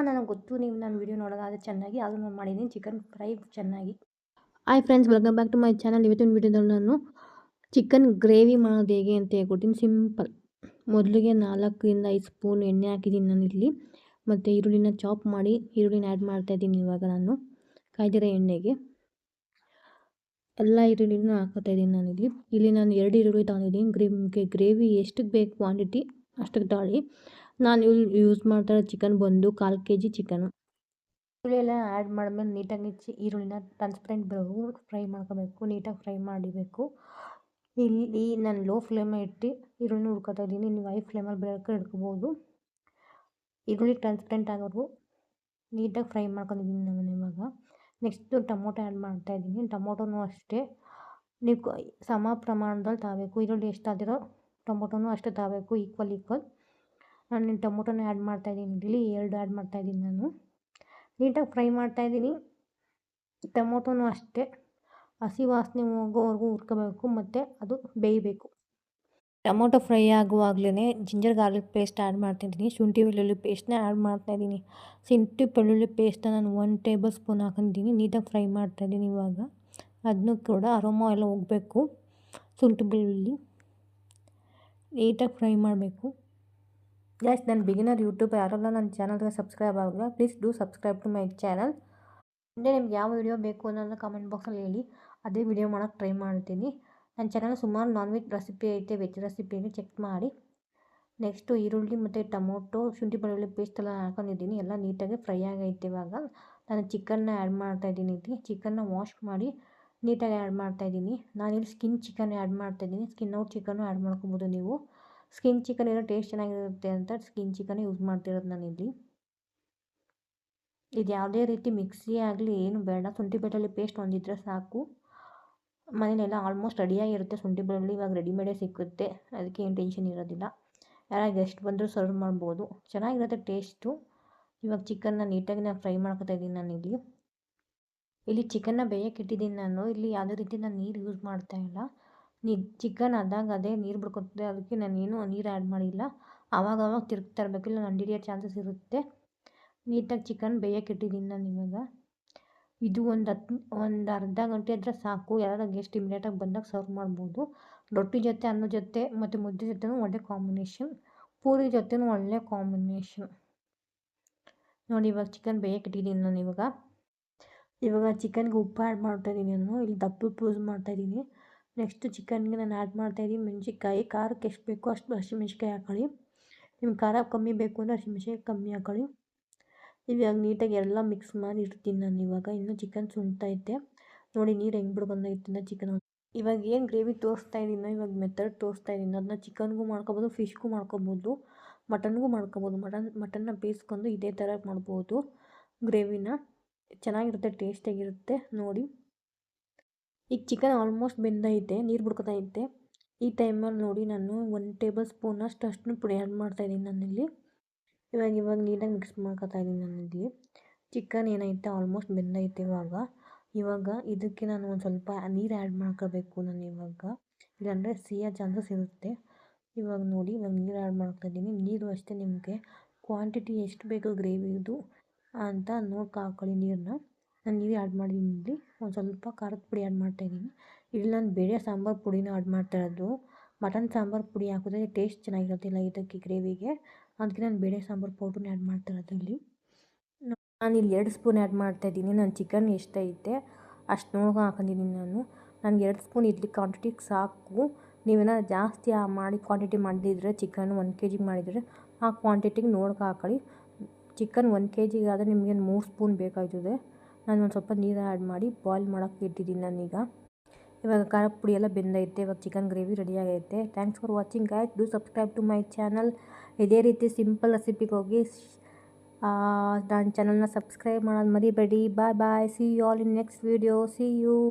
ನನಗೆ ಗೊತ್ತು ನೀವು ನನ್ನ ವೀಡಿಯೋ ನೋಡೋದಾದರೆ ಚೆನ್ನಾಗಿ ಅದನ್ನು ಮಾಡಿದ್ದೀನಿ ಚಿಕನ್ ಫ್ರೈ ಚೆನ್ನಾಗಿ. Hi friends, welcome back to my channel. ಇವತ್ತಿನ ವೀಡಿಯೋದಲ್ಲಿ ನಾನು ಚಿಕನ್ ಗ್ರೇವಿ ಮಾಡೋದು ಹೇಗೆ ಅಂತ ಹೇಳ್ಕೊಡ್ತೀನಿ. ಸಿಂಪಲ್. ಮೊದಲಿಗೆ 4ರಿಂದ 5 ಸ್ಪೂನ್ ಎಣ್ಣೆ ಹಾಕಿದ್ದೀನಿ ನಾನಿಲ್ಲಿ. ಮತ್ತು ಈರುಳ್ಳಿನ ಚಾಪ್ ಮಾಡಿ ಈರುಳ್ಳಿನ ಆ್ಯಡ್ ಮಾಡ್ತಾಯಿದ್ದೀನಿ. ಇವಾಗ ನಾನು ಕಾಯ್ದಿರೋ ಎಣ್ಣೆಗೆ ಎಲ್ಲ ಈರುಳ್ಳಿನ ಹಾಕೋತಾಯಿದ್ದೀನಿ ನಾನಿಲ್ಲಿ. ಇಲ್ಲಿ ನಾನು 2 ಈರುಳ್ಳಿ ತೊಗೊಂಡಿದ್ದೀನಿ. ಗ್ರೇವಿ ಎಷ್ಟಕ್ಕೆ ಬೇಕು ಕ್ವಾಂಟಿಟಿ ಅಷ್ಟಕ್ಕೆ ತೊಗೊಳ್ಳಿ. ನಾನು ಯೂಸ್ ಮಾಡ್ತಾಯಿರೋ ಚಿಕನ್ ಬಂದು 1/4 kg ಚಿಕನು. ಈರುಳ್ಳಿ ಎಲ್ಲ ಆ್ಯಡ್ ಮಾಡಿದ್ಮೇಲೆ ನೀಟಾಗಿ ಈರುಳ್ಳಿನ ಟ್ರಾನ್ಸ್ಪರೆಂಟ್ ಬರೋವರೆಗೂ ಫ್ರೈ ಮಾಡ್ಕೋಬೇಕು. ನೀಟಾಗಿ ಫ್ರೈ ಮಾಡಬೇಕು. ಇಲ್ಲಿ ನಾನು ಲೋ ಫ್ಲೇಮಲ್ಲಿ ಇಟ್ಟು ಈರುಳ್ಳಿನ ಹುರ್ಕೊತಾ ಇದ್ದೀನಿ. ನೀವು ಹೈ ಫ್ಲೇಮಲ್ಲಿ ಬೇಕಾದ್ರೆ ಇಟ್ಕೋಬೋದು. ಈರುಳ್ಳಿ ಟ್ರಾನ್ಸ್ಪರೆಂಟ್ ಆಗೋವರೆಗೂ ನೀಟಾಗಿ ಫ್ರೈ ಮಾಡ್ಕೊಂಡಿದ್ದೀನಿ ನಾನು ಇವಾಗ. ನೆಕ್ಸ್ಟು ಟೊಮೊಟೊ ಆ್ಯಡ್ ಮಾಡ್ತಾಯಿದ್ದೀನಿ. ಟೊಮೊಟೊನೂ ಅಷ್ಟೇ ನೀವು ಸಮ ಪ್ರಮಾಣದಲ್ಲಿ ತಗೋಬೇಕು. ಈರುಳ್ಳಿ ಎಷ್ಟು ಹಾಕ್ತೀರೋ ಟೊಮೊಟೊನೂ ಅಷ್ಟೇ ತಗೋಬೇಕು, ಈಕ್ವಲ್. ನಾನು ಟೊಮೊಟೊನ ಆ್ಯಡ್ ಮಾಡ್ತಾಯಿದ್ದೀನಿ. ಇಲ್ಲಿ 2 ಆ್ಯಡ್ ಮಾಡ್ತಾಯಿದ್ದೀನಿ ನಾನು. ನೀಟಾಗಿ ಫ್ರೈ ಮಾಡ್ತಾಯಿದ್ದೀನಿ. ಟೊಮೊಟೊನೂ ಅಷ್ಟೇ ಹಸಿ ವಾಸನೆ ಹೋಗೋವರೆಗೂ ಹುರ್ಕೋಬೇಕು ಮತ್ತು ಅದು ಬೇಯಬೇಕು. ಟೊಮೊಟೊ ಫ್ರೈ ಆಗುವಾಗಲೇ ಜಿಂಜರ್ ಗಾರ್ಲಿಕ್ ಪೇಸ್ಟ್ ಆ್ಯಡ್ ಮಾಡ್ತಾಯಿದ್ದೀನಿ. ಶುಂಠಿ ಬೆಳ್ಳುಳ್ಳಿ ಪೇಸ್ಟ್ನ ಆ್ಯಡ್ ಮಾಡ್ತಾಯಿದ್ದೀನಿ. ಶುಂಠಿ ಬೆಳ್ಳುಳ್ಳಿ ಪೇಸ್ಟನ್ನ ನಾನು 1 ಟೇಬಲ್ ಸ್ಪೂನ್ ಹಾಕೊಂಡಿದ್ದೀನಿ. ನೀಟಾಗಿ ಫ್ರೈ ಮಾಡ್ತಾಯಿದ್ದೀನಿ ಇವಾಗ. ಅದನ್ನು ಕೂಡ ಅರೋಮಾ ಎಲ್ಲ ಹೋಗಬೇಕು. ಶುಂಠಿ ಬೆಳ್ಳುಳ್ಳಿ ನೀಟಾಗಿ ಫ್ರೈ ಮಾಡಬೇಕು. ಗೈಸ್, ನಾನು ಬಿಗಿನರ್ ಯೂಟ್ಯೂಬ್. ಯಾರೆಲ್ಲ ನನ್ನ ಚಾನಲ್ಗೆ ಸಬ್ಸ್ಕ್ರೈಬ್ ಆಗಿಲ್ಲ please do subscribe to my channel. ಮುಂದೆ ನಿಮ್ಗೆ ಯಾವ ವೀಡಿಯೋ ಬೇಕು ಅನ್ನೋದನ್ನ ಕಮೆಂಟ್ ಬಾಕ್ಸಲ್ಲಿ ಹೇಳಿ, ಅದೇ ವಿಡಿಯೋ ಮಾಡೋಕ್ಕೆ ಟ್ರೈ ಮಾಡ್ತೀನಿ. ನನ್ನ ಚಾನಲ್ ಸುಮಾರು ನಾನ್ ವೆಜ್ ರೆಸಿಪಿ ಐತೆ, ವೆಜ್ ರೆಸಿಪಿ ಐತೆ, ಚೆಕ್ ಮಾಡಿ. ನೆಕ್ಸ್ಟು ಈರುಳ್ಳಿ ಮತ್ತು ಟೊಮೊಟೊ ಶುಂಠಿ ಬೆಳ್ಳುಳ್ಳಿ ಪೇಸ್ಟ್ ಎಲ್ಲ ಹಾಕೊಂಡಿದ್ದೀನಿ. ಎಲ್ಲ ನೀಟಾಗಿ ಫ್ರೈ ಆಗೈತೆ. ಇವಾಗ ನಾನು ಚಿಕನ್ನ ಆ್ಯಡ್ ಮಾಡ್ತಾಯಿದ್ದೀನಿ. ಇಲ್ಲಿ ಚಿಕನ್ನ ವಾಶ್ ಮಾಡಿ ನೀಟಾಗಿ ಆ್ಯಡ್ ಮಾಡ್ತಾಯಿದ್ದೀನಿ. ನಾನಿಲ್ಲಿ ಸ್ಕಿನ್ ಚಿಕನ್ ಆ್ಯಡ್ ಮಾಡ್ತಾಯಿದ್ದೀನಿ. ಸ್ಕಿನ್ ಔಟ್ ಚಿಕನ್ನು ಆ್ಯಡ್ ಮಾಡ್ಕೊಬೋದು ನೀವು. ಸ್ಕಿನ್ ಚಿಕನ್ ಏನೋ ಟೇಸ್ಟ್ ಚೆನ್ನಾಗಿರುತ್ತೆ ಅಂತ ಸ್ಕಿನ್ ಚಿಕನ್ ಯೂಸ್ ಮಾಡ್ತಿರೋದು ನಾನಿಲ್ಲಿ. ಇದು ಯಾವುದೇ ರೀತಿ ಮಿಕ್ಸಿ ಆಗಲಿ ಏನು ಬೇಡ. ಶುಂಠಿ ಬೆಳ್ಳುಳ್ಳಿ ಪೇಸ್ಟ್ ಒಂದಿದ್ರೆ ಸಾಕು. ಮನೇಲೆಲ್ಲ ಆಲ್ಮೋಸ್ಟ್ ರೆಡಿಯಾಗಿರುತ್ತೆ ಶುಂಠಿ ಬೆಳ್ಳುಳ್ಳಿ. ಇವಾಗ ರೆಡಿಮೇಡೇ ಸಿಕ್ಕುತ್ತೆ, ಅದಕ್ಕೆ ಏನು ಟೆನ್ಷನ್ ಇರೋದಿಲ್ಲ. ಯಾರಾಗ ಗೆಸ್ಟ್ ಬಂದರೂ ಸರ್ವ್ ಮಾಡ್ಬೋದು, ಚೆನ್ನಾಗಿರುತ್ತೆ ಟೇಸ್ಟು. ಇವಾಗ ಚಿಕನ್ನ ನೀಟಾಗಿ ನಾನು ಫ್ರೈ ಮಾಡ್ಕೊತಾ ಇದ್ದೀನಿ ನಾನಿಲ್ಲಿ. ಇಲ್ಲಿ ಚಿಕನ್ನ ಬೇಯಕ್ಕೆ ಇಟ್ಟಿದ್ದೀನಿ ನಾನು. ಇಲ್ಲಿ ಯಾವುದೇ ರೀತಿ ನಾನು ನೀರು ಯೂಸ್ ಮಾಡ್ತಾಯಿಲ್ಲ. ಚಿಕನ್ ಅದೇ ನೀರು ಬಿಡ್ಕೊತದೆ, ಅದಕ್ಕೆ ನಾನೇನು ನೀರು ಆ್ಯಡ್ ಮಾಡಿಲ್ಲ. ಆವಾಗವಾಗ ತಿರುಗ್ತಾ ಇರಬೇಕು, ಇಲ್ಲ ಹಿಡಿಯೋ ಚಾನ್ಸಸ್ ಇರುತ್ತೆ. ನೀಟಾಗಿ ಚಿಕನ್ ಬೇಯಕ್ಕೆ ಇಟ್ಟಿದ್ದೀನಿ ನಾನು ಇವಾಗ. ಇದು ಒಂದು ಅರ್ಧ ಗಂಟೆ ಆದರೆ ಸಾಕು. ಯಾರಾದ್ರೂ ಗೆಸ್ಟ್ ಇಮಿಡಿಯೇಟಾಗಿ ಬಂದಾಗ ಸರ್ವ್ ಮಾಡ್ಬೋದು. ರೊಟ್ಟಿ ಜೊತೆ, ಅನ್ನದ ಜೊತೆ ಮತ್ತು ಮುದ್ದೆ ಜೊತೆನೂ ಒಳ್ಳೆ ಕಾಂಬಿನೇಷನ್. ಪೂರಿ ಜೊತೆನೂ ಒಳ್ಳೆ ಕಾಂಬಿನೇಷನ್. ನೋಡಿ, ಇವಾಗ ಚಿಕನ್ ಬೇಯಕ್ಕೆ ಇಟ್ಟಿದ್ದೀನಿ ನಾನು ಇವಾಗ ಚಿಕನ್ಗೆ ಉಪ್ಪು ಆ್ಯಡ್ ಮಾಡ್ತಾಯಿದ್ದೀನಿ ನಾನು. ಇಲ್ಲಿ ದಪ್ಪುಪ್ಪು ಯೂಸ್ ಮಾಡ್ತಾಯಿದ್ದೀನಿ. ನೆಕ್ಸ್ಟು ಚಿಕನ್ಗೆ ನಾನು ಆ್ಯಡ್ ಮಾಡ್ತಾಯಿದ್ದೀನಿ ಮೆಣಸಿನ್ಕಾಯಿ. ಖಾರಕ್ಕೆ ಎಷ್ಟು ಬೇಕೋ ಅಷ್ಟು ಹಸಿಮೆಣ್ಸಿನ್ಕಾಯಿ ಹಾಕೊಳ್ಳಿ. ನಿಮ್ಗೆ ಖಾರ ಕಮ್ಮಿ ಬೇಕು ಅಂದರೆ ಹಸಿಮೆಣ್ಸಿನ್ಕಾಯಿ ಕಮ್ಮಿ ಹಾಕೊಳ್ಳಿ. ಇವಾಗ ನೀಟಾಗಿ ಎಲ್ಲ ಮಿಕ್ಸ್ ಮಾಡಿ ಇಡ್ತೀನಿ ನಾನು ಇವಾಗ. ಇನ್ನೂ ಚಿಕನ್ ಸುಣ್ತೈತೆ ನೋಡಿ, ನೀರು ಹೆಂಗೆ ಬಿಡ್ಕೊಂಡೈತೆ ಚಿಕನ್. ಇವಾಗ ಏನು ಗ್ರೇವಿ ತೋರಿಸ್ತಾ ಇದ್ದೀನೋ ಇವಾಗ ಮೆಥಡ್ ತೋರಿಸ್ತಾ ಇದ್ದೀನಿ. ಅದನ್ನ ಚಿಕನ್ಗೂ ಮಾಡ್ಕೊಬೋದು, ಫಿಶ್ಗೂ ಮಾಡ್ಕೊಬೋದು, ಮಟನ್ಗೂ ಮಾಡ್ಕೊಬೋದು. ಮಟನ್ನ ಬೇಯಿಸ್ಕೊಂಡು ಇದೇ ಥರ ಮಾಡ್ಬೋದು ಗ್ರೇವಿನ. ಚೆನ್ನಾಗಿರುತ್ತೆ, ಟೇಸ್ಟಿಯಾಗಿರುತ್ತೆ ನೋಡಿ. ಈಗ ಚಿಕನ್ ಆಲ್ಮೋಸ್ಟ್ ಬೆಂದೈತೆ, ನೀರು ಬಿಡ್ಕೊತೈತೆ. ಈ ಟೈಮಲ್ಲಿ ನೋಡಿ ನಾನು 1 ಟೇಬಲ್ ಸ್ಪೂನಷ್ಟು ಅರಿಶಿನ ಪುಡಿ ಆ್ಯಡ್ ಮಾಡ್ತಾಯಿದ್ದೀನಿ ನಾನಿಲ್ಲಿ. ಇವಾಗ ನೀಟಾಗಿ ಮಿಕ್ಸ್ ಮಾಡ್ಕೊತಾ ಇದ್ದೀನಿ ನಾನಿಲ್ಲಿ. ಚಿಕನ್ ಏನೈತೆ ಆಲ್ಮೋಸ್ಟ್ ಬೆಂದೈತೆ ಇವಾಗ ಇದಕ್ಕೆ ನಾನು ಒಂದು ಸ್ವಲ್ಪ ನೀರು ಆ್ಯಡ್ ಮಾಡ್ಕೋಬೇಕು ನಾನು ಇವಾಗ. ಇಲ್ಲಾಂದರೆ ಸಿಹಿಯೋ ಚಾನ್ಸಸ್ ಇರುತ್ತೆ. ಇವಾಗ ನೋಡಿ, ಇವಾಗ ನೀರು ಆ್ಯಡ್ ಮಾಡ್ತಾಯಿದ್ದೀನಿ. ನೀರು ಅಷ್ಟೇ ನಿಮಗೆ ಕ್ವಾಂಟಿಟಿ ಎಷ್ಟು ಬೇಕು ಗ್ರೇವಿದು ಅಂತ ನೋಡ್ಕೊ ಹಾಕ್ಕೊಳ್ಳಿ ನೀರನ್ನ. ನಾನು ನೀರು ಆ್ಯಡ್ ಮಾಡಿದ್ದೀನಿ. ಇಲ್ಲಿ ಒಂದು ಸ್ವಲ್ಪ ಖಾರದ ಪುಡಿ ಆ್ಯಡ್ ಮಾಡ್ತಾಯಿದ್ದೀನಿ. ಇಲ್ಲಿ ನಾನು ಬೇಳೆ ಸಾಂಬಾರು ಪುಡಿನ ಆ್ಯಡ್ ಮಾಡ್ತಾಯಿರೋದು. ಮಟನ್ ಸಾಂಬಾರು ಪುಡಿ ಹಾಕಿದ್ರೆ ಟೇಸ್ಟ್ ಚೆನ್ನಾಗಿರೋದಿಲ್ಲ ಇದಕ್ಕೆ ಗ್ರೇವಿಗೆ, ಅದಕ್ಕೆ ನಾನು ಬೇಳೆ ಸಾಂಬಾರು ಪೌಡ್ರನ್ನ ಆ್ಯಡ್ ಮಾಡ್ತಾಯಿರೋದು ಇಲ್ಲಿ. ನಾನಿಲ್ಲಿ 2 ಸ್ಪೂನ್ ಆ್ಯಡ್ ಮಾಡ್ತಾಯಿದ್ದೀನಿ. ನಾನು ಚಿಕನ್ ಎಷ್ಟೈತೆ ಅಷ್ಟು ನೋಡ್ಕೊಂಡು ಹಾಕೊಂಡಿದ್ದೀನಿ ನಾನು. ನನಗೆ 2 ಸ್ಪೂನ್ ಇಡ್ಲಿ ಕ್ವಾಂಟಿಟಿಗೆ ಸಾಕು. ನೀವೇನಾದ್ರು ಜಾಸ್ತಿ ಮಾಡಿ ಕ್ವಾಂಟಿಟಿ ಮಾಡಿದರೆ ಚಿಕನ್ 1 kg ಮಾಡಿದರೆ ಆ ಕ್ವಾಂಟಿಟಿಗೆ ನೋಡ್ಕೊ ಹಾಕೊಳ್ಳಿ. ಚಿಕನ್ 1 kg ಆದರೆ ನಿಮಗೆ 3 ಸ್ಪೂನ್ ಬೇಕಾಗ್ತದೆ. ನಾನು ಒಂದು ಸ್ವಲ್ಪ ನೀರು ಆ್ಯಡ್ ಮಾಡಿ ಬಾಯ್ಲ್ ಮಾಡೋಕ್ಕೆ ಇಟ್ಟಿದ್ದೀನಿ ನಾನೀಗ. ಇವಾಗ ಖಾರದ ಪುಡಿ ಎಲ್ಲ ಬೆಂದೈತೆ. ಇವಾಗ ಚಿಕನ್ ಗ್ರೇವಿ ರೆಡಿ ಆಗೈತೆ. Thanks for watching guys. Do subscribe to my channel. ಇದೇ ರೀತಿ ಸಿಂಪಲ್ ರೆಸಿಪಿಗೆ ಹೋಗಿ ನನ್ನ ಚಾನಲ್ನ ಸಬ್ಸ್ಕ್ರೈಬ್ ಮಾಡೋದು ಮರಿಬೇಡಿ. Bye bye. See you all in next video. See you.